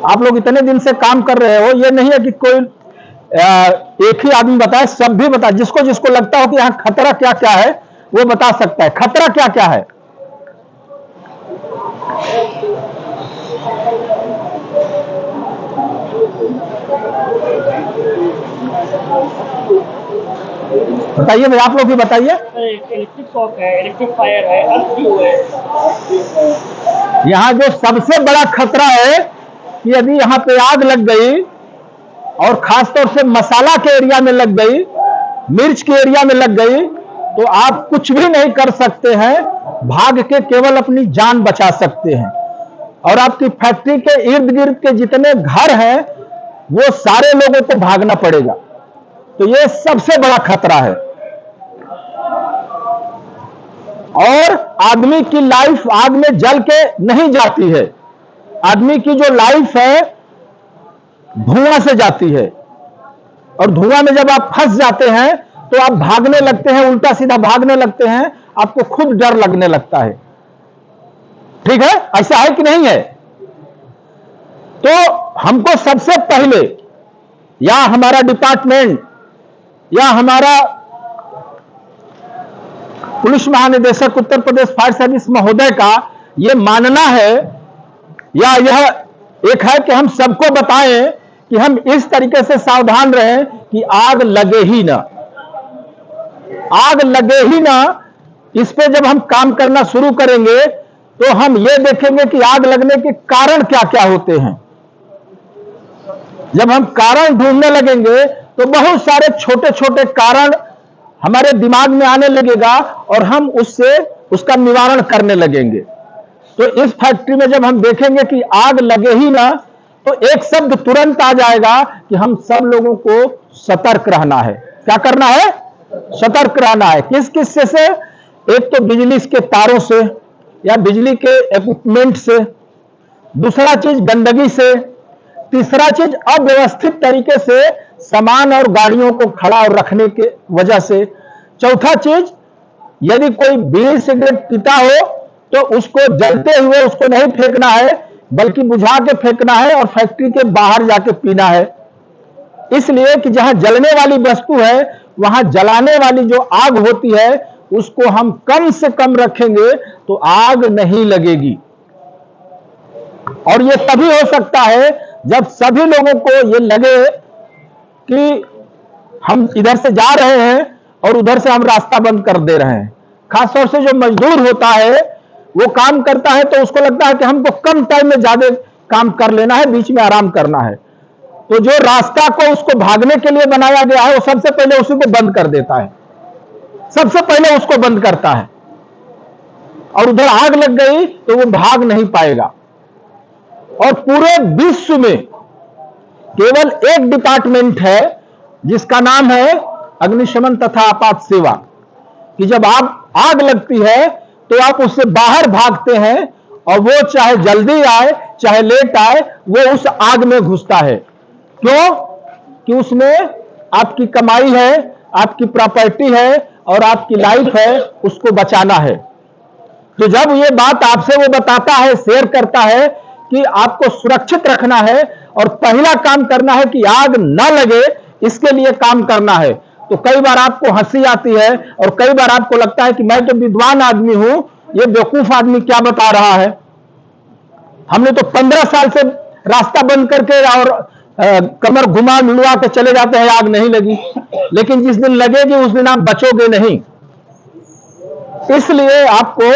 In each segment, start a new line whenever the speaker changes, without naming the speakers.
आप लोग इतने दिन से काम कर रहे हो, ये नहीं है कि कोई एक ही आदमी बताए, सब भी बताए। जिसको जिसको लगता हो कि यहां खतरा क्या क्या है वो बता सकता है। खतरा क्या क्या है? बताइए भाई, आप लोग भी बताइए।
इलेक्ट्रिक शॉक है, इलेक्ट्रिक फायर है, अर्थ है।
यहां जो सबसे बड़ा खतरा है कि यदि यहां पे आग लग गई और खासतौर से मसाला के एरिया में लग गई, मिर्च के एरिया में लग गई, तो आप कुछ भी नहीं कर सकते हैं, भाग के केवल अपनी जान बचा सकते हैं। और आपकी फैक्ट्री के इर्द गिर्द के जितने घर हैं वो सारे लोगों को भागना पड़ेगा। तो ये सबसे बड़ा खतरा है। और आदमी की लाइफ आग में जल के नहीं जाती है। आदमी की जो लाइफ है धुआं से जाती है, और धुआं में जब आप फंस जाते हैं तो आप भागने लगते हैं, उल्टा सीधा भागने लगते हैं, आपको खुद डर लगने लगता है। ठीक है, ऐसा है कि नहीं है? तो हमको सबसे पहले या हमारा डिपार्टमेंट या हमारा पुलिस महानिदेशक उत्तर प्रदेश फायर सर्विस महोदय का यह मानना है, या यह एक है कि हम सबको बताएं कि हम इस तरीके से सावधान रहें कि आग लगे ही ना, आग लगे ही ना। इस पे जब हम काम करना शुरू करेंगे तो हम ये देखेंगे कि आग लगने के कारण क्या क्या होते हैं। जब हम कारण ढूंढने लगेंगे तो बहुत सारे छोटे छोटे कारण हमारे दिमाग में आने लगेगा और हम उससे उसका निवारण करने लगेंगे। तो इस फैक्ट्री में जब हम देखेंगे कि आग लगे ही ना, तो एक शब्द तुरंत आ जाएगा कि हम सब लोगों को सतर्क रहना है। क्या करना है? सतर्क रहना है। किस किस से? एक तो बिजली के तारों से या बिजली के इक्विपमेंट से, दूसरा चीज गंदगी से, तीसरा चीज अव्यवस्थित तरीके से सामान और गाड़ियों को खड़ा और रखने के वजह से, चौथा चीज यदि कोई बीड़ी सिगरेट पीता हो तो उसको जलते हुए उसको नहीं फेंकना है, बल्कि बुझा के फेंकना है और फैक्ट्री के बाहर जाके पीना है। इसलिए कि जहां जलने वाली वस्तु है वहां जलाने वाली जो आग होती है उसको हम कम से कम रखेंगे तो आग नहीं लगेगी। और यह तभी हो सकता है जब सभी लोगों को यह लगे कि हम इधर से जा रहे हैं और उधर से हम रास्ता बंद कर दे रहे हैं। खासतौर से जो मजदूर होता है वो काम करता है तो उसको लगता है कि हमको कम टाइम में ज्यादा काम कर लेना है, बीच में आराम करना है। तो जो रास्ता को उसको भागने के लिए बनाया गया है वो सबसे पहले उसी को बंद कर देता है, सबसे पहले उसको बंद करता है। और उधर आग लग गई तो वो भाग नहीं पाएगा। और पूरे विश्व में केवल एक डिपार्टमेंट है जिसका नाम है अग्निशमन तथा आपात सेवा, कि जब आप आग लगती है तो आप उससे बाहर भागते हैं और वो चाहे जल्दी आए चाहे लेट आए वो उस आग में घुसता है। क्यों? कि उसमें आपकी कमाई है, आपकी प्रॉपर्टी है और आपकी लाइफ है, उसको बचाना है। तो जब ये बात आपसे वो बताता है, शेयर करता है कि आपको सुरक्षित रखना है और पहला काम करना है कि आग ना लगे, इसके लिए काम करना है, तो कई बार आपको हंसी आती है और कई बार आपको लगता है कि मैं तो विद्वान आदमी हूं, ये बेवकूफ आदमी क्या बता रहा है। हमने तो 15 साल से रास्ता बंद करके और कमर घुमा लुआ के चले जाते हैं, आग नहीं लगी। लेकिन जिस दिन लगेगी उस दिन आप बचोगे नहीं। इसलिए आपको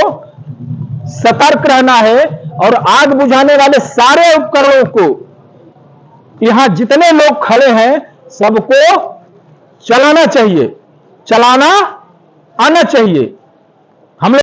सतर्क रहना है और आग बुझाने वाले सारे उपकरणों को, यहां जितने लोग खड़े हैं सबको चलाना चाहिए, चलाना आना चाहिए।